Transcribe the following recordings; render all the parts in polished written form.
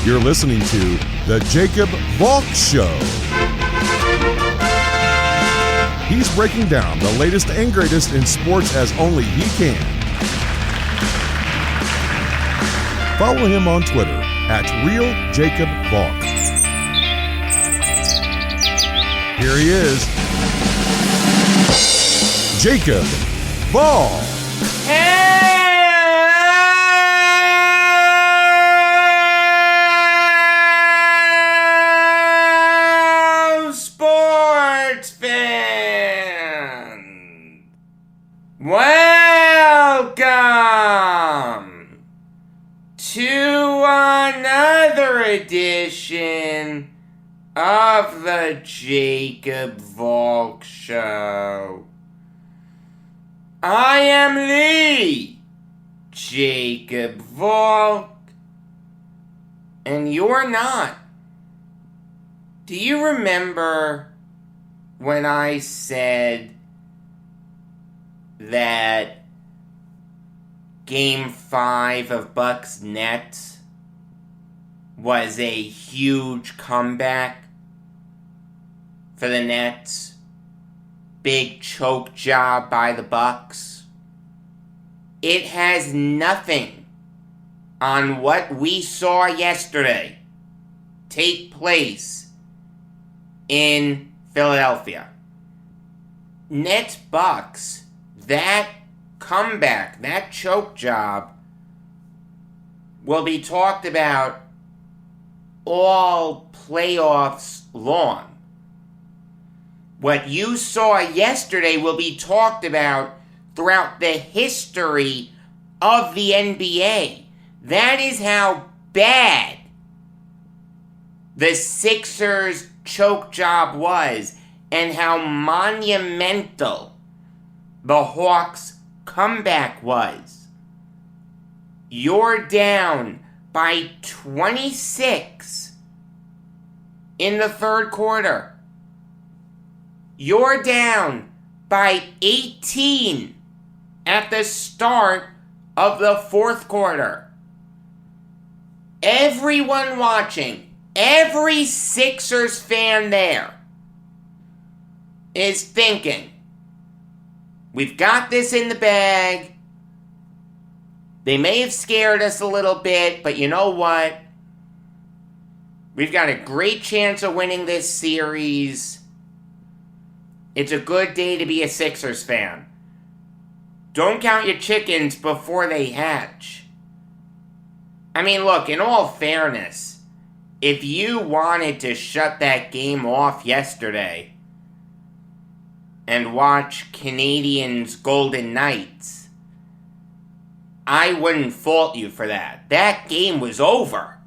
You're listening to The Jacob Valk Show. He's breaking down the latest and greatest in sports as only he can. Follow him on Twitter at RealJacobValk. Here he is, Jacob Valk. Sports fan, welcome to another edition of the Jacob Valk Show. I am the Jacob Valk, and you're not. Do you remember when I said that Game 5 of Bucks Nets was a huge comeback for the Nets? Big choke job by the Bucks. It has nothing on what we saw yesterday take place in Philadelphia. Nets Bucks, that comeback, that choke job will be talked about all playoffs long. What you saw yesterday will be talked about throughout the history of the NBA. That is how bad the Sixers' choke job was and how monumental the Hawks' comeback was. You're down by 26 in the third quarter. You're down by 18 at the start of the fourth quarter. Everyone watching, every Sixers fan there is thinking, we've got this in the bag. They may have scared us a little bit, but you know what? We've got a great chance of winning this series. It's a good day to be a Sixers fan. Don't count your chickens before they hatch. I mean, look, in all fairness, if you wanted to shut that game off yesterday and watch Canadians Golden Knights, I wouldn't fault you for that. That game was over.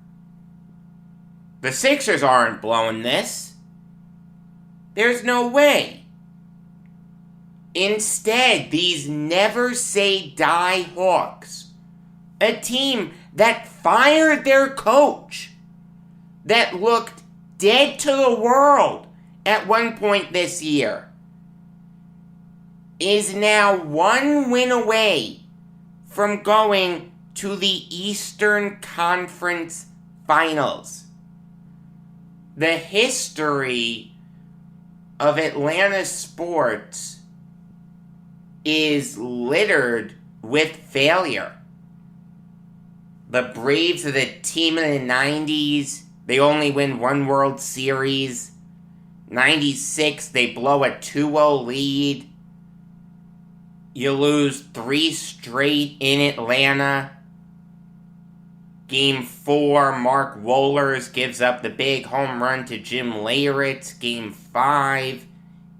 The Sixers aren't blowing this. There's no way. Instead, these never-say-die Hawks, a team that fired their coach, that looked dead to the world at one point this year, is now one win away from going to the Eastern Conference Finals. The history of Atlanta sports is littered with failure. The Braves are the team in the 90s. They only win one World Series. 96, they blow a 2-0 lead. You lose 3 straight in Atlanta. Game 4, Mark Wohlers gives up the big home run to Jim Leyritz. Game 5,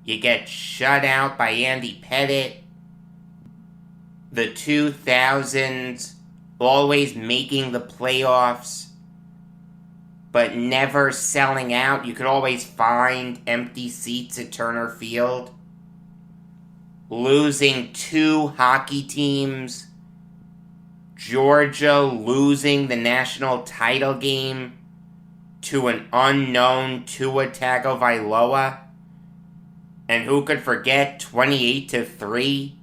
you get shut out by Andy Pettitte. The 2000s, always making the playoffs, but never selling out. You could always find empty seats at Turner Field. Losing 2 hockey teams. Georgia losing the national title game to an unknown Tua Tagovailoa. And who could forget 28-3?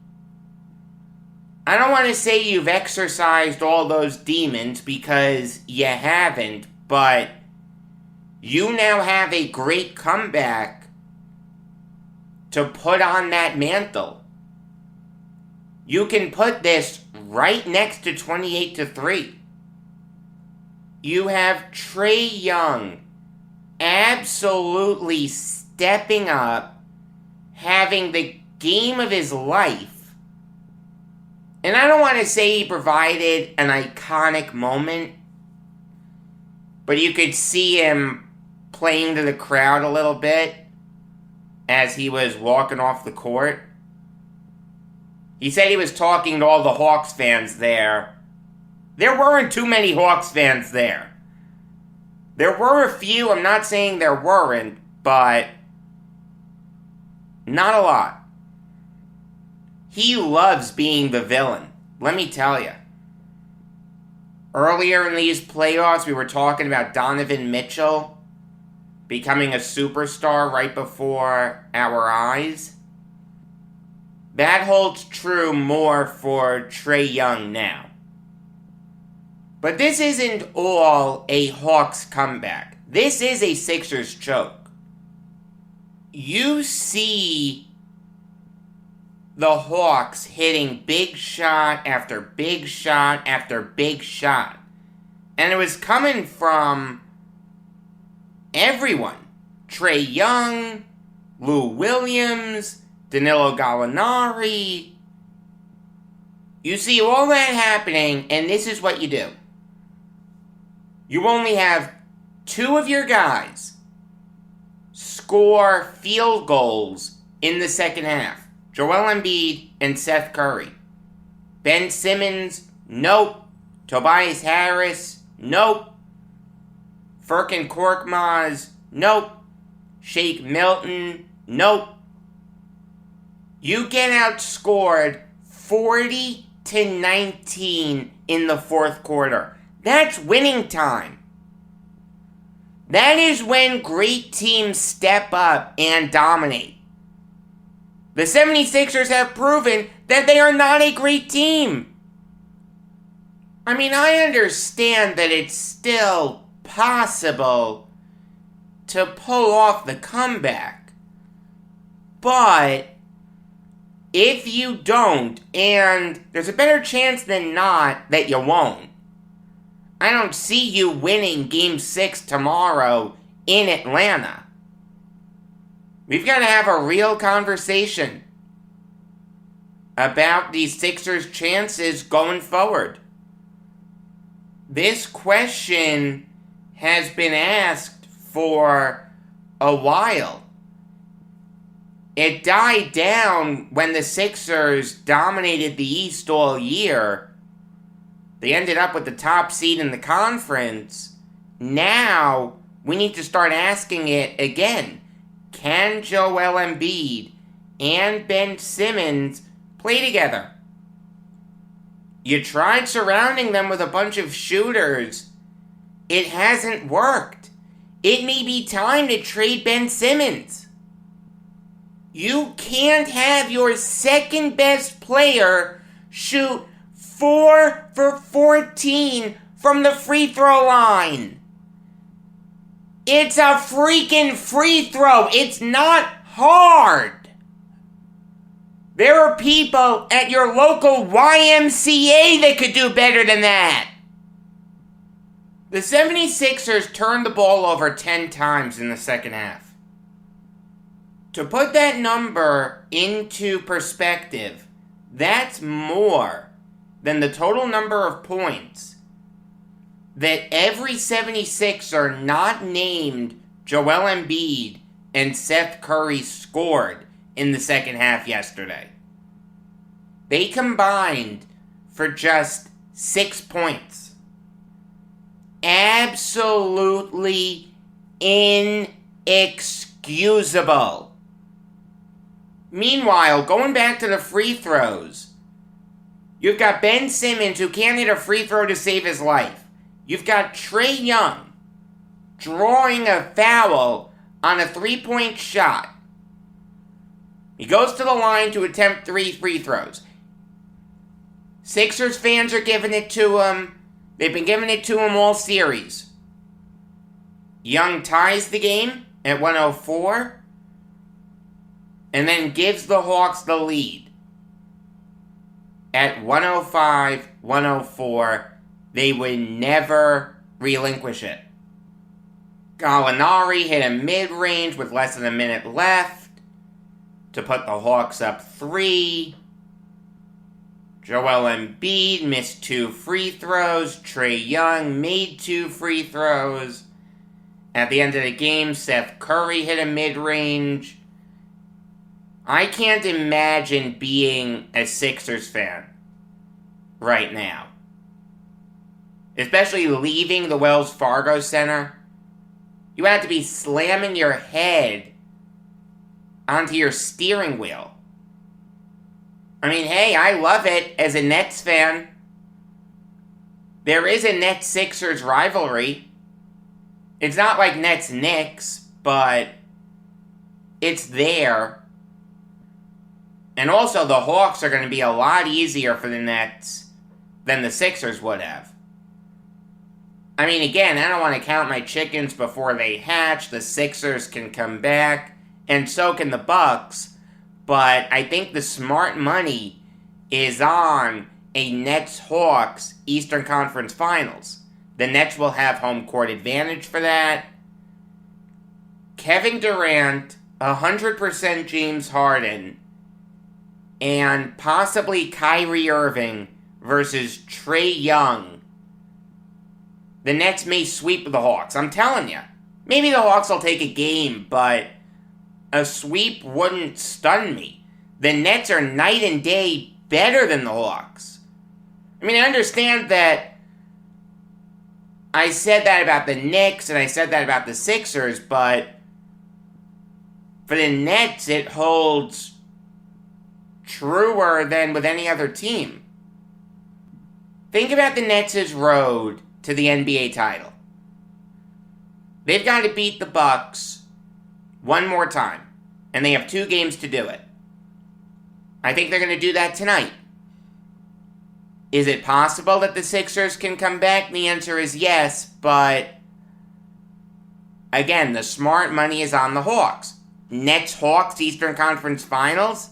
I don't want to say you've exorcised all those demons because you haven't, but you now have a great comeback to put on that mantle. You can put this right next to 28-3. You have Trae Young absolutely stepping up, having the game of his life. And I don't want to say he provided an iconic moment, but you could see him playing to the crowd a little bit as he was walking off the court. He said he was talking to all the Hawks fans there. There weren't too many Hawks fans there. There were a few, I'm not saying there weren't, but not a lot. He loves being the villain, let me tell you. Earlier in these playoffs, we were talking about Donovan Mitchell becoming a superstar right before our eyes. That holds true more for Trae Young now. But this isn't all a Hawks comeback. This is a Sixers choke. You see the Hawks hitting big shot after big shot after big shot. And it was coming from everyone. Trae Young, Lou Williams, Danilo Gallinari. You see all that happening, and this is what you do. You only have two of your guys score field goals in the second half. Joel Embiid and Seth Curry. Ben Simmons, nope. Tobias Harris, nope. Furkan Korkmaz, nope. Shake Milton, nope. You get outscored 40-19 in the fourth quarter. That's winning time. That is when great teams step up and dominate. The 76ers have proven that they are not a great team. I mean, I understand that it's still possible to pull off the comeback. But if you don't, and there's a better chance than not that you won't, I don't see you winning Game 6 tomorrow in Atlanta. We've got to have a real conversation about these Sixers' chances going forward. This question has been asked for a while. It died down when the Sixers dominated the East all year. They ended up with the top seed in the conference. Now, we need to start asking it again. Can Joel Embiid and Ben Simmons play together? You tried surrounding them with a bunch of shooters. It hasn't worked. It may be time to trade Ben Simmons. You can't have your second best player shoot 4 for 14 from the free throw line. It's a freaking free throw. It's not hard. There are people at your local YMCA that could do better than that. The 76ers turned the ball over 10 times in the second half. To put that number into perspective, that's more than the total number of points that every 76er not named Joel Embiid and Seth Curry scored in the second half yesterday. They combined for just 6 points. Absolutely inexcusable. Meanwhile, going back to the free throws, you've got Ben Simmons who can't hit a free throw to save his life. You've got Trae Young drawing a foul on a 3-point shot. He goes to the line to attempt 3 free throws. Sixers fans are giving it to him. They've been giving it to him all series. Young ties the game at 104 and then gives the Hawks the lead. At 105-104, they would never relinquish it. Gallinari hit a mid-range with less than a minute left to put the Hawks up 3. Joel Embiid missed 2 free throws. Trae Young made 2 free throws. At the end of the game, Seth Curry hit a mid-range. I can't imagine being a Sixers fan right now. Especially leaving the Wells Fargo Center. You have to be slamming your head onto your steering wheel. I mean, hey, I love it as a Nets fan. There is a Nets-Sixers rivalry. It's not like Nets-Knicks, but it's there. And also, the Hawks are going to be a lot easier for the Nets than the Sixers would have. I mean, again, I don't want to count my chickens before they hatch. The Sixers can come back, and so can the Bucks. But I think the smart money is on a Nets-Hawks Eastern Conference Finals. The Nets will have home court advantage for that. Kevin Durant, 100% James Harden, and possibly Kyrie Irving versus Trae Young. The Nets may sweep the Hawks. I'm telling you. Maybe the Hawks will take a game, but a sweep wouldn't stun me. The Nets are night and day better than the Hawks. I mean, I understand that I said that about the Knicks and I said that about the Sixers, but for the Nets, it holds truer than with any other team. Think about the Nets' road to the NBA title. They've got to beat the Bucks one more time, and they have 2 games to do it. I think they're going to do that tonight. Is it possible that the Sixers can come back? The answer is yes, but again, the smart money is on the Hawks. Nets-Hawks Eastern Conference Finals?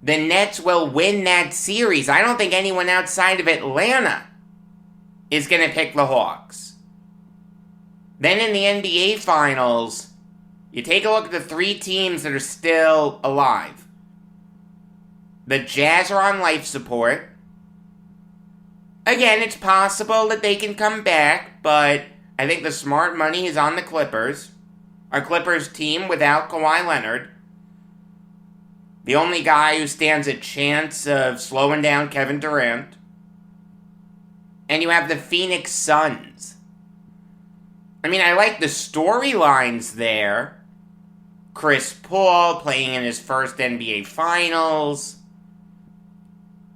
The Nets will win that series. I don't think anyone outside of Atlanta is going to pick the Hawks. Then in the NBA Finals, you take a look at the 3 teams that are still alive. The Jazz are on life support. Again, it's possible that they can come back, but I think the smart money is on the Clippers. Our Clippers team without Kawhi Leonard. The only guy who stands a chance of slowing down Kevin Durant. And you have the Phoenix Suns. I mean, I like the storylines there. Chris Paul playing in his first NBA Finals.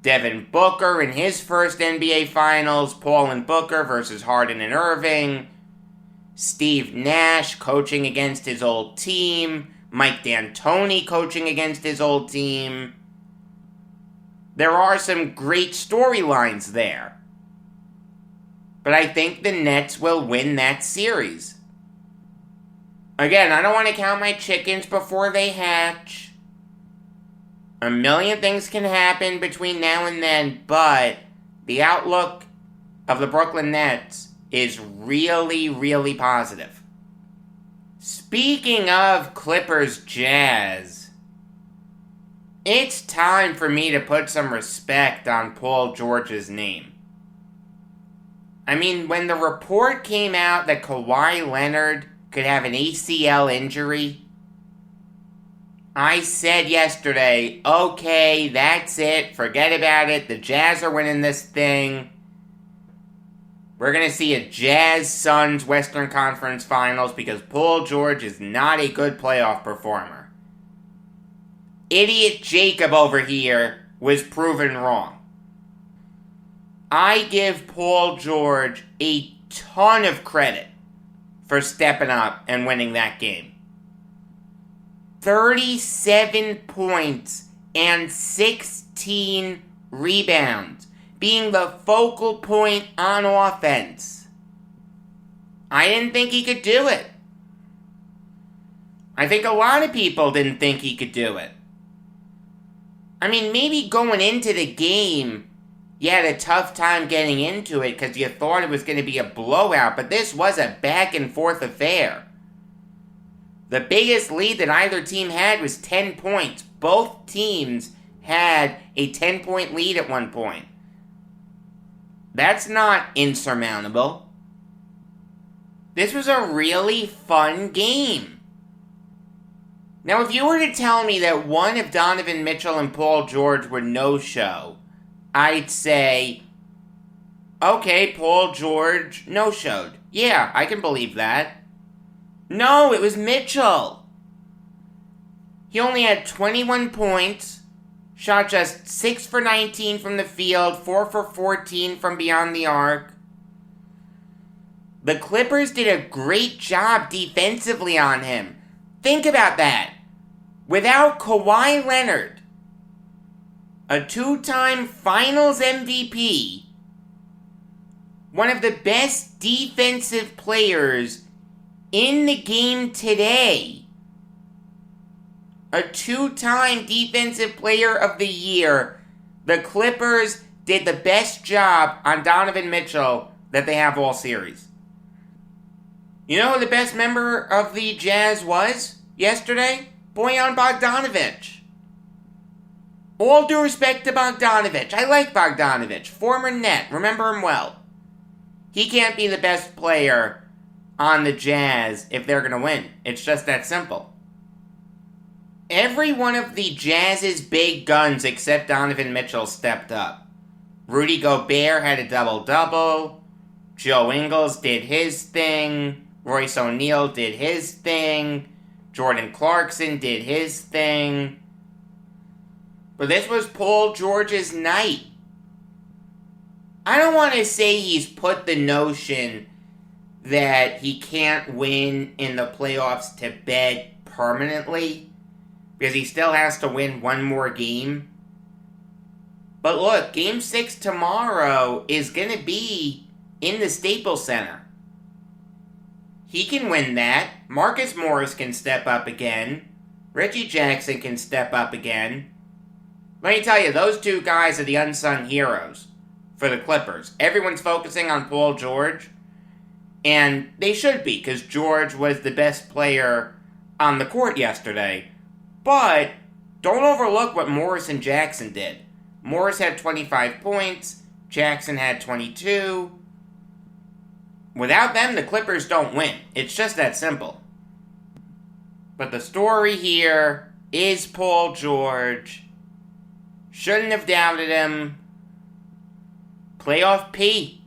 Devin Booker in his first NBA Finals. Paul and Booker versus Harden and Irving. Steve Nash coaching against his old team. Mike D'Antoni coaching against his old team. There are some great storylines there. But I think the Nets will win that series. Again, I don't want to count my chickens before they hatch. A million things can happen between now and then, but the outlook of the Brooklyn Nets is really, really positive. Speaking of Clippers Jazz, it's time for me to put some respect on Paul George's name. I mean, when the report came out that Kawhi Leonard could have an ACL injury, I said yesterday, okay, that's it, forget about it, the Jazz are winning this thing. We're going to see a Jazz-Suns Western Conference Finals because Paul George is not a good playoff performer. Idiot Jacob over here was proven wrong. I give Paul George a ton of credit for stepping up and winning that game. 37 points and 16 rebounds, being the focal point on offense. I didn't think he could do it. I think a lot of people didn't think he could do it. I mean, maybe going into the game, you had a tough time getting into it because you thought it was going to be a blowout, but this was a back and forth affair. The biggest lead that either team had was 10 points. Both teams had a 10-point lead at one point. That's not insurmountable. This was a really fun game. Now, if you were to tell me that one of Donovan Mitchell and Paul George were no-show, I'd say, okay, Paul George no-showed. Yeah, I can believe that. No, it was Mitchell. He only had 21 points, shot just 6 for 19 from the field, 4 for 14 from beyond the arc. The Clippers did a great job defensively on him. Think about that. Without Kawhi Leonard, a 2-time Finals MVP, one of the best defensive players in the game today, a 2-time Defensive Player of the Year, the Clippers did the best job on Donovan Mitchell that they have all series. You know who the best member of the Jazz was yesterday? Bojan Bogdanovic. All due respect to Bogdanovic. I like Bogdanovic. Former Net. Remember him well. He can't be the best player on the Jazz if they're going to win. It's just that simple. Every one of the Jazz's big guns except Donovan Mitchell stepped up. Rudy Gobert had a double-double. Joe Ingles did his thing. Royce O'Neal did his thing. Jordan Clarkson did his thing. But this was Paul George's night. I don't want to say he's put the notion that he can't win in the playoffs to bed permanently, because he still has to win one more game. But look, Game 6 tomorrow is going to be in the Staples Center. He can win that. Marcus Morris can step up again. Reggie Jackson can step up again. Let me tell you, those two guys are the unsung heroes for the Clippers. Everyone's focusing on Paul George, and they should be, because George was the best player on the court yesterday. But don't overlook what Morris and Jackson did. Morris had 25 points. Jackson had 22. Without them, the Clippers don't win. It's just that simple. But the story here is Paul George. Shouldn't have doubted him. Playoff P.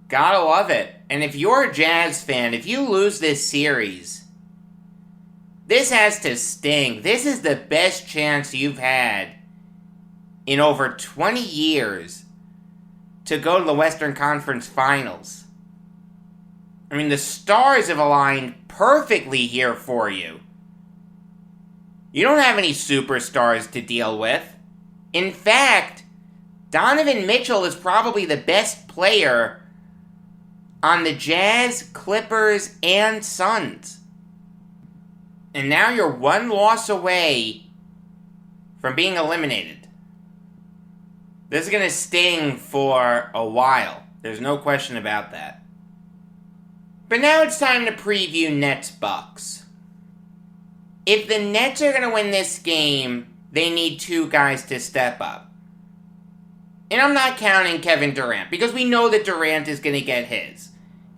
Gotta love it. And if you're a Jazz fan, if you lose this series, this has to sting. This is the best chance you've had in over 20 years to go to the Western Conference Finals. I mean, the stars have aligned perfectly here for you. You don't have any superstars to deal with. In fact, Donovan Mitchell is probably the best player on the Jazz, Clippers, and Suns. And now you're one loss away from being eliminated. This is going to sting for a while. There's no question about that. But now it's time to preview Nets-Bucks. If the Nets are going to win this game, they need two guys to step up. And I'm not counting Kevin Durant, because we know that Durant is going to get his.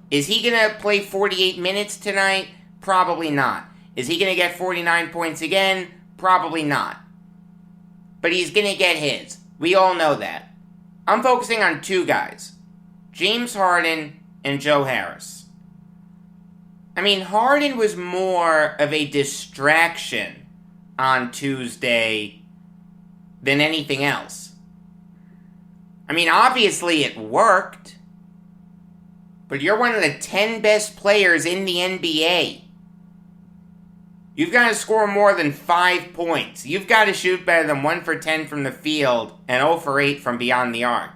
Is he going to play 48 minutes tonight? Probably not. Is he going to get 49 points again? Probably not. But he's going to get his. We all know that. I'm focusing on two guys. James Harden and Joe Harris. I mean, Harden was more of a distraction on Tuesday than anything else. I mean, obviously it worked. But you're one of the 10 best players in the NBA. You've got to score more than 5 points. You've got to shoot better than 1 for 10 from the field and 0 for 8 from beyond the arc.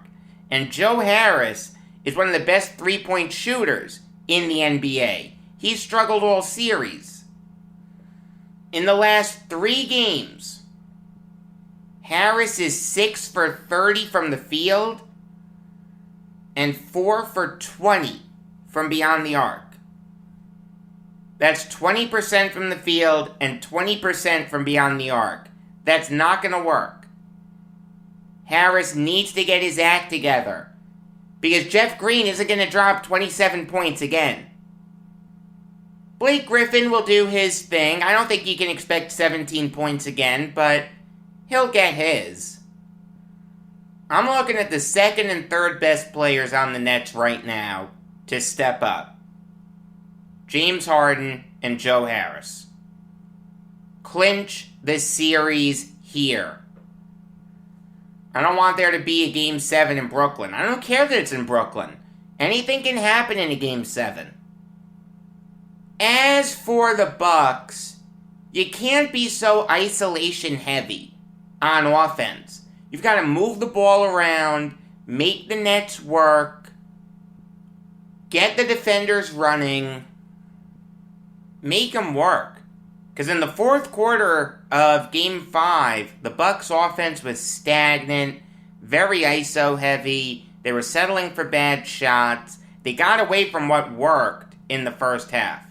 And Joe Harris is one of the best 3-point shooters in the NBA. He's struggled all series. In the last 3 games, Harris is 6 for 30 from the field and 4 for 20 from beyond the arc. That's 20% from the field and 20% from beyond the arc. That's not going to work. Harris needs to get his act together because Jeff Green isn't going to drop 27 points again. Blake Griffin will do his thing. I don't think you can expect 17 points again, but he'll get his. I'm looking at the second and third best players on the Nets right now to step up. James Harden and Joe Harris. Clinch the series here. I don't want there to be a Game 7 in Brooklyn. I don't care that it's in Brooklyn. Anything can happen in a Game 7. As for the Bucks, you can't be so isolation heavy on offense. You've got to move the ball around, make the Nets work, get the defenders running, make them work. Because in the fourth quarter of Game 5, the Bucks' offense was stagnant, very ISO heavy. They were settling for bad shots. They got away from what worked in the first half.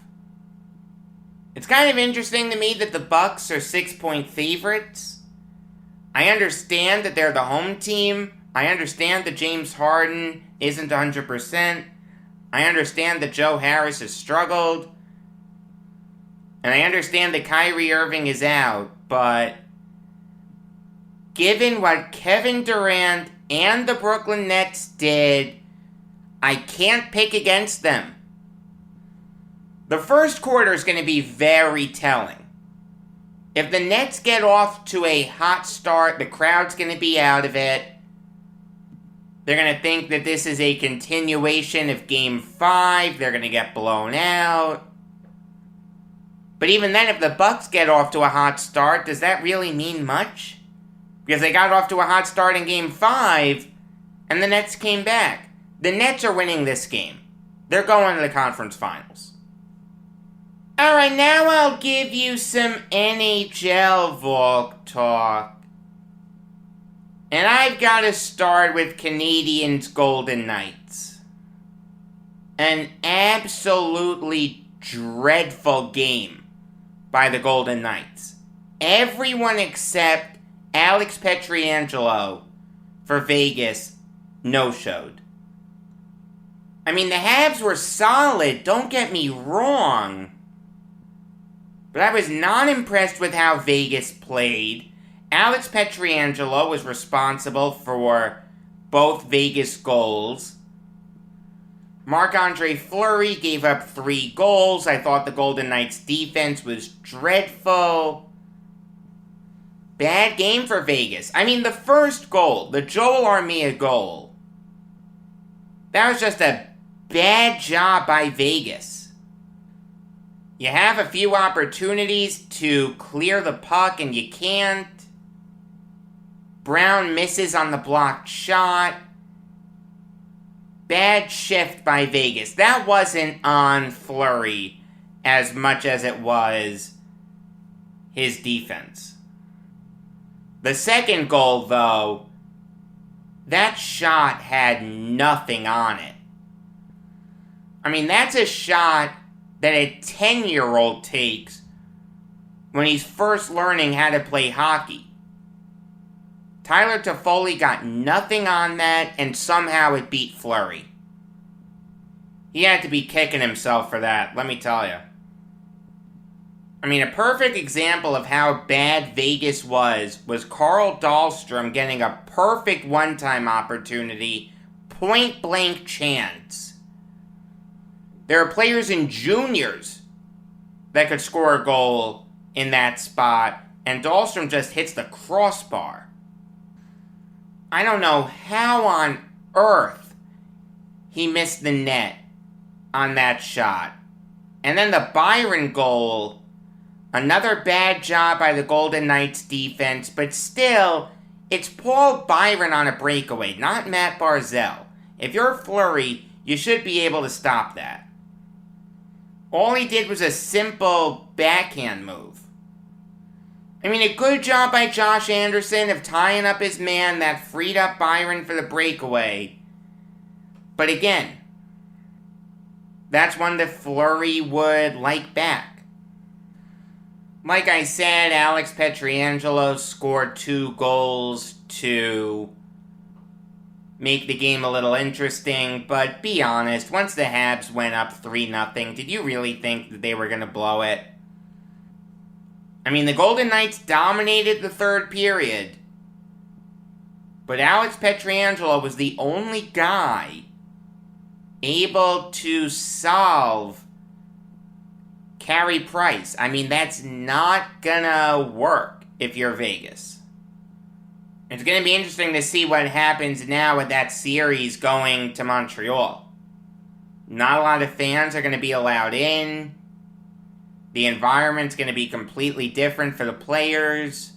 It's kind of interesting to me that the Bucks are 6-point favorites. I understand that they're the home team. I understand that James Harden isn't 100%. I understand that Joe Harris has struggled. And I understand that Kyrie Irving is out, but given what Kevin Durant and the Brooklyn Nets did, I can't pick against them. The first quarter is going to be very telling. If the Nets get off to a hot start, the crowd's going to be out of it. They're going to think that this is a continuation of Game 5. They're going to get blown out. But even then, if the Bucks get off to a hot start, does that really mean much? Because they got off to a hot start in Game 5, and the Nets came back. The Nets are winning this game. They're going to the conference finals. Alright, now I'll give you some NHL Valk talk. And I've got to start with Canadiens Golden Knights. An absolutely dreadful game by the Golden Knights. Everyone except Alex Pietrangelo for Vegas no-showed. I mean, the Habs were solid, don't get me wrong. But I was not impressed with how Vegas played. Alex Pietrangelo was responsible for both Vegas goals. Marc-Andre Fleury gave up 3 goals. I thought the Golden Knights' defense was dreadful. Bad game for Vegas. I mean, the first goal, the Joel Armia goal, that was just a bad job by Vegas. You have a few opportunities to clear the puck and you can't. Brown misses on the blocked shot. Bad shift by Vegas. That wasn't on Fleury as much as it was his defense. The second goal, though, that shot had nothing on it. I mean, that's a shot that a 10-year-old takes when he's first learning how to play hockey. Tyler Toffoli got nothing on that, and somehow it beat Fleury. He had to be kicking himself for that, let me tell you. I mean, a perfect example of how bad Vegas was Carl Dahlstrom getting a perfect one-time opportunity, point-blank chance. There are players in juniors that could score a goal in that spot, and Dahlstrom just hits the crossbar. I don't know how on earth he missed the net on that shot. And then the Byron goal, another bad job by the Golden Knights defense, but still, it's Paul Byron on a breakaway, not Matt Barzal. If you're Fleury, you should be able to stop that. All he did was a simple backhand move. I mean, a good job by Josh Anderson of tying up his man that freed up Byron for the breakaway. But again, that's one that Fleury would like back. Like I said, Alex Pietrangelo scored 2 goals to make the game a little interesting, but be honest, once the Habs went up 3-0, did you really think that they were going to blow it? I mean, the Golden Knights dominated the third period, but Alex Pietrangelo was the only guy able to solve Carey Price. I mean, that's not gonna work if you're Vegas. It's gonna be interesting to see what happens now with that series going to Montreal. Not a lot of fans are gonna be allowed in. The environment's gonna be completely different for the players.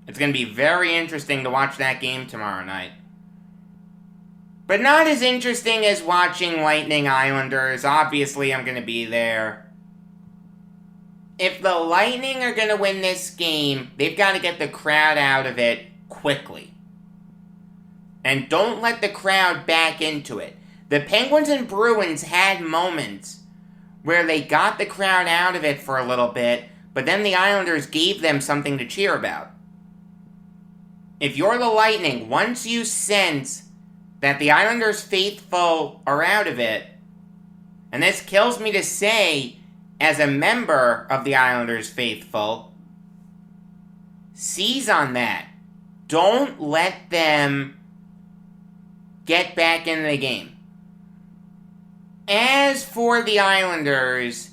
It's gonna be very interesting to watch that game tomorrow night. But not as interesting as watching Lightning Islanders. Obviously, I'm going to be there. If the Lightning are going to win this game, they've got to get the crowd out of it quickly. And don't let the crowd back into it. The Penguins and Bruins had moments where they got the crowd out of it for a little bit, but then the Islanders gave them something to cheer about. If you're the Lightning, once you sense that the Islanders faithful are out of it, and this kills me to say, as a member of the Islanders faithful, seize on that. Don't let them get back into the game. As for the Islanders,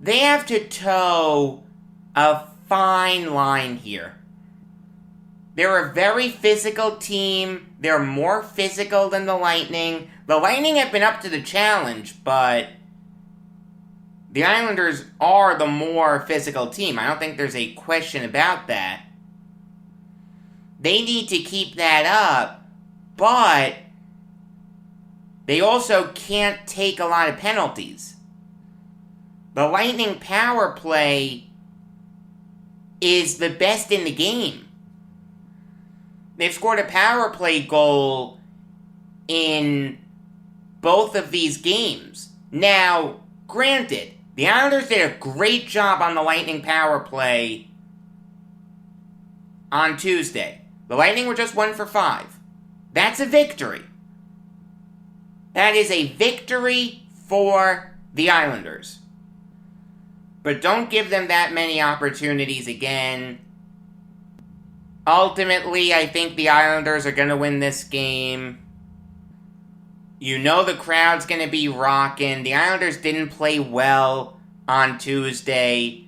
they have to toe a fine line here. They're a very physical team. They're more physical than the Lightning. The Lightning have been up to the challenge, but the Islanders are the more physical team. I don't think there's a question about that. They need to keep that up, but they also can't take a lot of penalties. The Lightning power play is the best in the game. They've scored a power play goal in both of these games. Now, granted, the Islanders did a great job on the Lightning power play on Tuesday. The Lightning were just 1 for 5. That's a victory. That is a victory for the Islanders. But don't give them that many opportunities again. Ultimately, I think the Islanders are going to win this game. You know the crowd's going to be rocking. The Islanders didn't play well on Tuesday.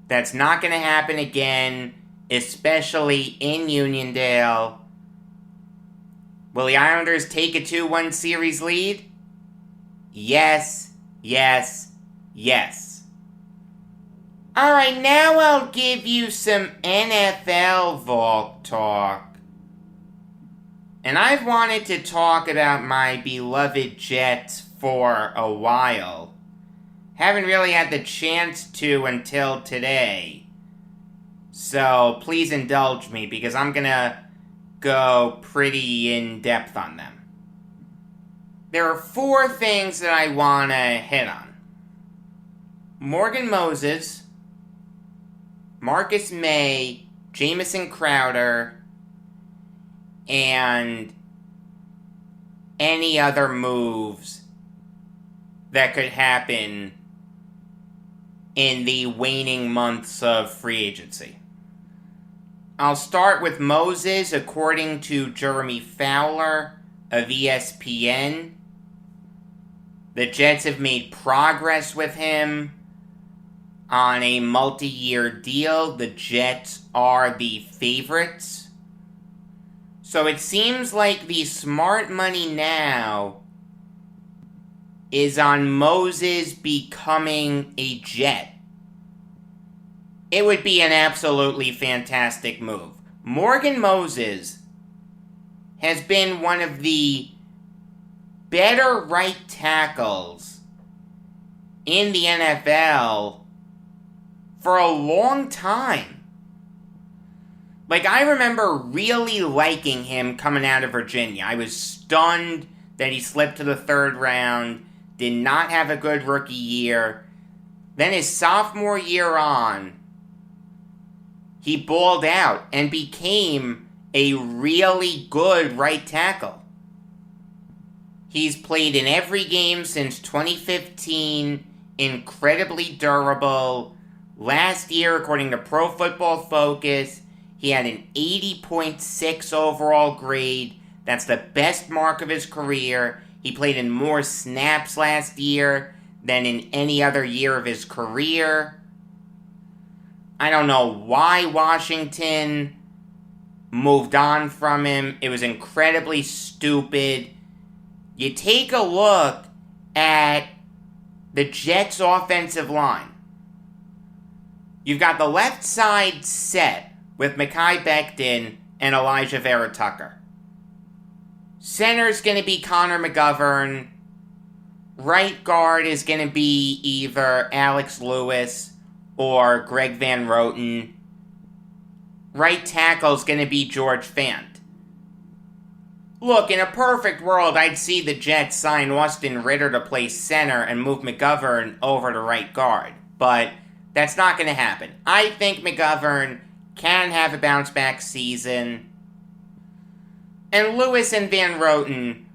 That's not going to happen again, especially in Uniondale. Will the Islanders take a 2-1 series lead? Yes, yes, yes. Alright, now I'll give you some NFL Valk talk. And I've wanted to talk about my beloved Jets for a while. Haven't really had the chance to until today. So please indulge me because I'm gonna go pretty in depth on them. There are 4 things that I want to hit on. Morgan Moses, Marcus May, Jamison Crowder, and any other moves that could happen in the waning months of free agency. I'll start with Moses. According to Jeremy Fowler of ESPN, the Jets have made progress with him on a multi-year deal. The Jets are the favorites. So it seems like the smart money now is on Moses becoming a Jet. It would be an absolutely fantastic move. Morgan Moses has been one of the better right tackles in the NFL for a long time. Like, I remember really liking him coming out of Virginia. I was stunned that he slipped to the third round, did not have a good rookie year. Then his sophomore year on, he balled out and became a really good right tackle. He's played in every game since 2015, incredibly durable. Last year, according to Pro Football Focus, he had an 80.6 overall grade. That's the best mark of his career. He played in more snaps last year than in any other year of his career. I don't know why Washington moved on from him. It was incredibly stupid. You take a look at the Jets' offensive line. You've got the left side set with Mekhi Becton and Elijah Vera Tucker. Center's going to be Connor McGovern. Right guard is going to be either Alex Lewis or Greg Van Roten. Right tackle is going to be George Fant. Look, in a perfect world, I'd see the Jets sign Austin Ritter to play center and move McGovern over to right guard. But that's not going to happen. I think McGovern can have a bounce-back season. And Lewis and Van Roten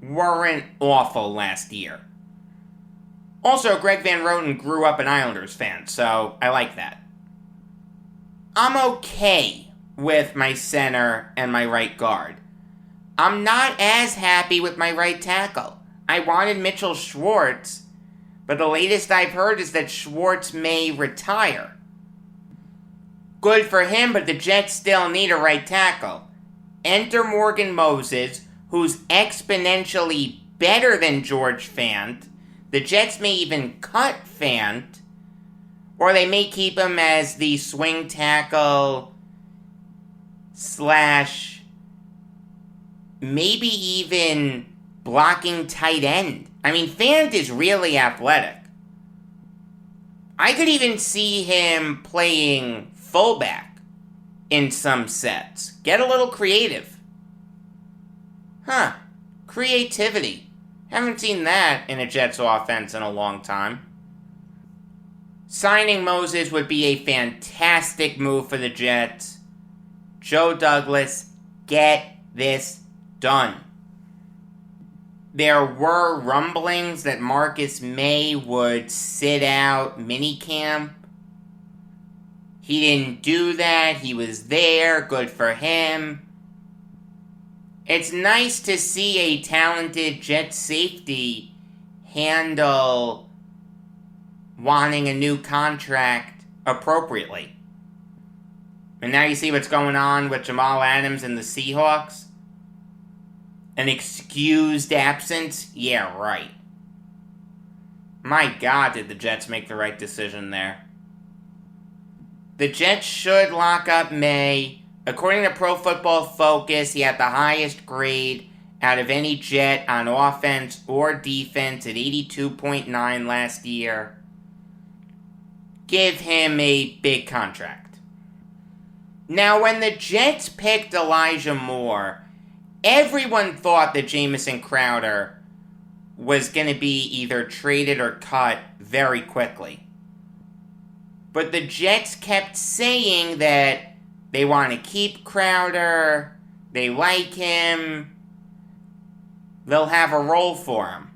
weren't awful last year. Also, Greg Van Roten grew up an Islanders fan, so I like that. I'm okay with my center and my right guard. I'm not as happy with my right tackle. I wanted Mitchell Schwartz, but the latest I've heard is that Schwartz may retire. Good for him, but the Jets still need a right tackle. Enter Morgan Moses, who's exponentially better than George Fant. The Jets may even cut Fant, or they may keep him as the swing tackle / maybe even blocking tight end. I mean, Fant is really athletic. I could even see him playing fullback in some sets. Get a little creative. Creativity. Haven't seen that in a Jets offense in a long time. Signing Moses would be a fantastic move for the Jets. Joe Douglas, get this done. There were rumblings that Marcus May would sit out minicamp. He didn't do that. He was there. Good for him. It's nice to see a talented Jet safety handle wanting a new contract appropriately. And now you see what's going on with Jamal Adams and the Seahawks. An excused absence? Yeah, right. My God, did the Jets make the right decision there. The Jets should lock up May. According to Pro Football Focus, he had the highest grade out of any Jet on offense or defense at 82.9 last year. Give him a big contract. Now, when the Jets picked Elijah Moore, everyone thought that Jamison Crowder was going to be either traded or cut very quickly. But the Jets kept saying that they want to keep Crowder, they like him, they'll have a role for him.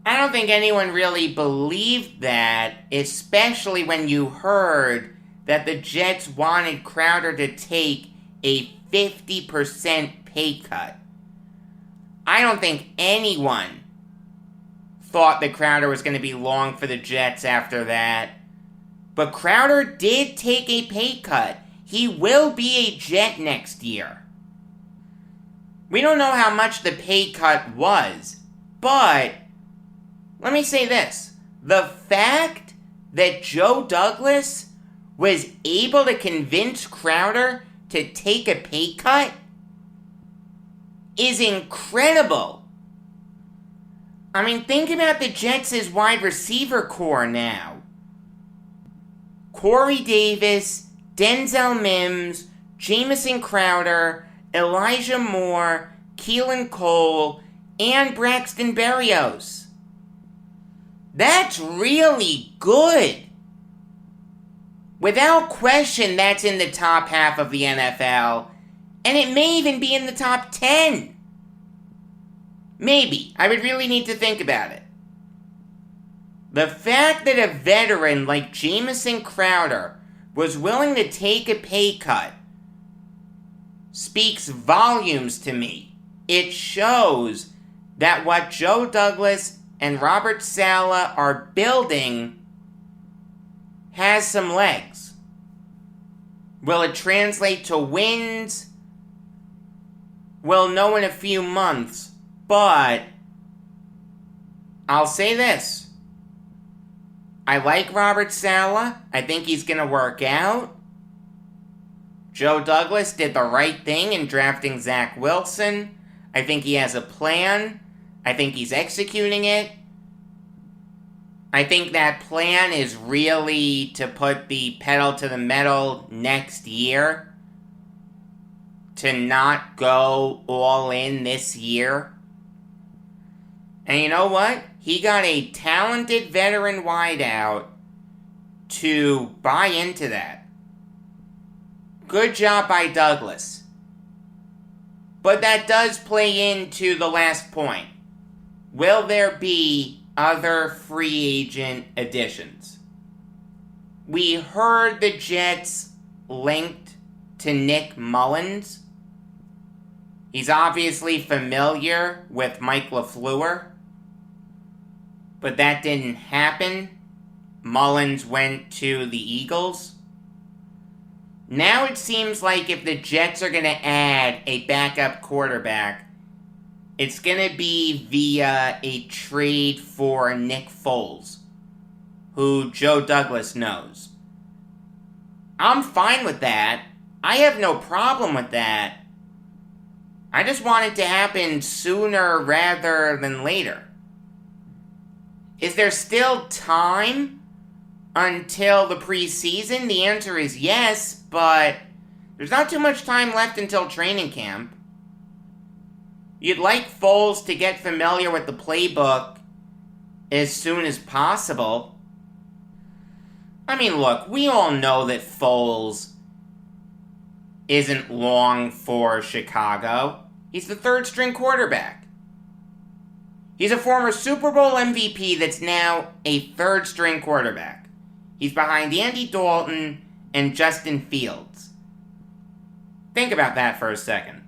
I don't think anyone really believed that, especially when you heard that the Jets wanted Crowder to take a 50% pay cut. I don't think anyone thought that Crowder was going to be long for the Jets after that. But Crowder did take a pay cut. He will be a Jet next year. We don't know how much the pay cut was, but let me say this. The fact that Joe Douglas was able to convince Crowder to take a pay cut is incredible. I mean, think about the Jets' wide receiver core now. Corey Davis, Denzel Mims, Jamison Crowder, Elijah Moore, Keelan Cole, and Braxton Berrios. That's really good. Without question, that's in the top half of the NFL, and it may even be in the top 10. Maybe. I would really need to think about it. The fact that a veteran like Jamison Crowder was willing to take a pay cut speaks volumes to me. It shows that what Joe Douglas and Robert Saleh are building has some legs. Will it translate to wins? We'll know in a few months. But I'll say this. I like Robert Saleh. I think he's going to work out. Joe Douglas did the right thing in drafting Zach Wilson. I think he has a plan. I think he's executing it. I think that plan is really to put the pedal to the metal next year. To not go all in this year. And you know what? He got a talented veteran wideout to buy into that. Good job by Douglas. But that does play into the last point. Will there be other free agent additions? We heard the Jets linked to Nick Mullins. He's obviously familiar with Mike LaFleur. But that didn't happen. Mullins went to the Eagles. Now it seems like if the Jets are going to add a backup quarterback, it's going to be via a trade for Nick Foles, who Joe Douglas knows. I'm fine with that. I have no problem with that. I just want it to happen sooner rather than later. Is there still time until the preseason? The answer is yes, but there's not too much time left until training camp. You'd like Foles to get familiar with the playbook as soon as possible. I mean, look, we all know that Foles isn't long for Chicago. He's the third-string quarterback. He's a former Super Bowl MVP that's now a third-string quarterback. He's behind Andy Dalton and Justin Fields. Think about that for a second.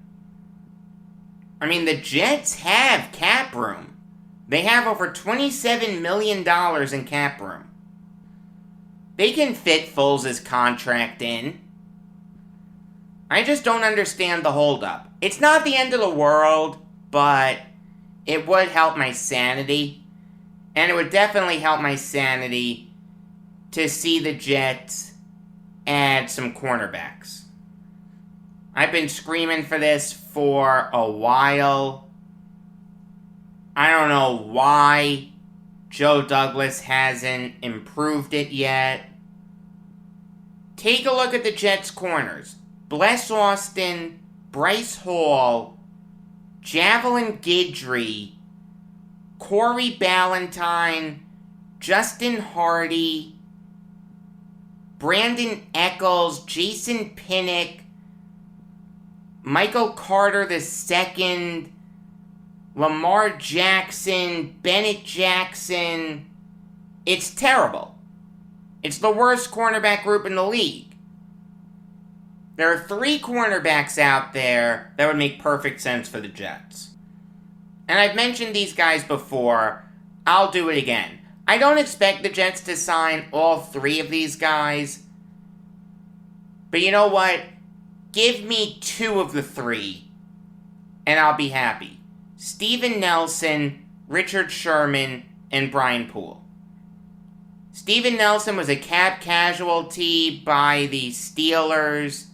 I mean, the Jets have cap room. They have over $27 million in cap room. They can fit Foles' contract in. I just don't understand the holdup. It's not the end of the world, but it would help my sanity. And it would definitely help my sanity to see the Jets add some cornerbacks. I've been screaming for this for a while. I don't know why Joe Douglas hasn't improved it yet. Take a look at the Jets' corners. Bless Austin, Bryce Hall, Javelin Guidry, Corey Ballantyne, Justin Hardy, Brandon Eccles, Jason Pinnock, Michael Carter II, Lamar Jackson, Bennett Jackson. It's terrible. It's the worst cornerback group in the league. There are 3 cornerbacks out there that would make perfect sense for the Jets. And I've mentioned these guys before. I'll do it again. I don't expect the Jets to sign all 3 of these guys. But you know what? Give me 2 of the 3, and I'll be happy. Steven Nelson, Richard Sherman, and Brian Poole. Steven Nelson was a cap casualty by the Steelers.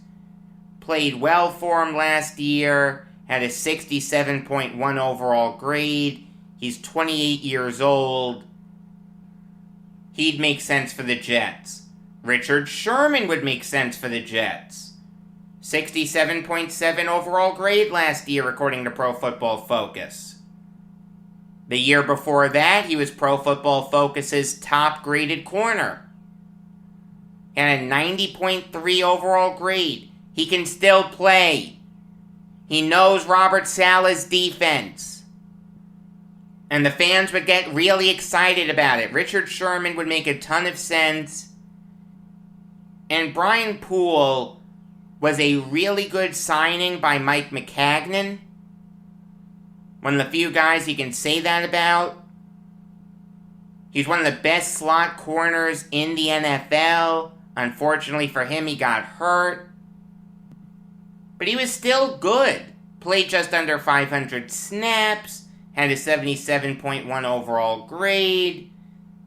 Played well for him last year. Had a 67.1 overall grade. He's 28 years old. He'd make sense for the Jets. Richard Sherman would make sense for the Jets. 67.7 overall grade last year, according to Pro Football Focus. The year before that, he was Pro Football Focus's top-graded corner. And a 90.3 overall grade. He can still play. He knows Robert Saleh's defense. And the fans would get really excited about it. Richard Sherman would make a ton of sense. And Brian Poole was a really good signing by Mike Maccagnan. One of the few guys you can say that about. He's one of the best slot corners in the NFL. Unfortunately for him, he got hurt. But he was still good. Played just under 500 snaps. Had a 77.1 overall grade.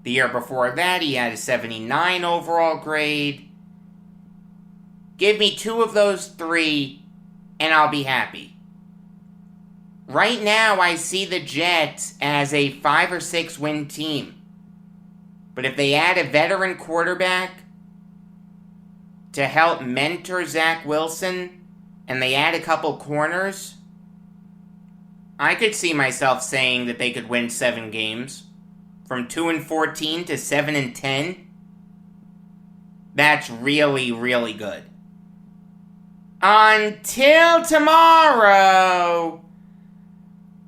The year before that, he had a 79 overall grade. Give me two of those three, and I'll be happy. Right now, I see the Jets as a 5 or 6 win team. But if they add a veteran quarterback to help mentor Zach Wilson, and they add a couple corners, I could see myself saying that they could win 7 games. From 2-14 to 7-10. That's really, really good. Until tomorrow,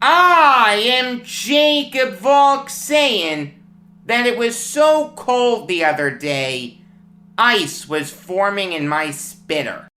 I am Jacob Valk saying that it was so cold the other day, ice was forming in my spitter.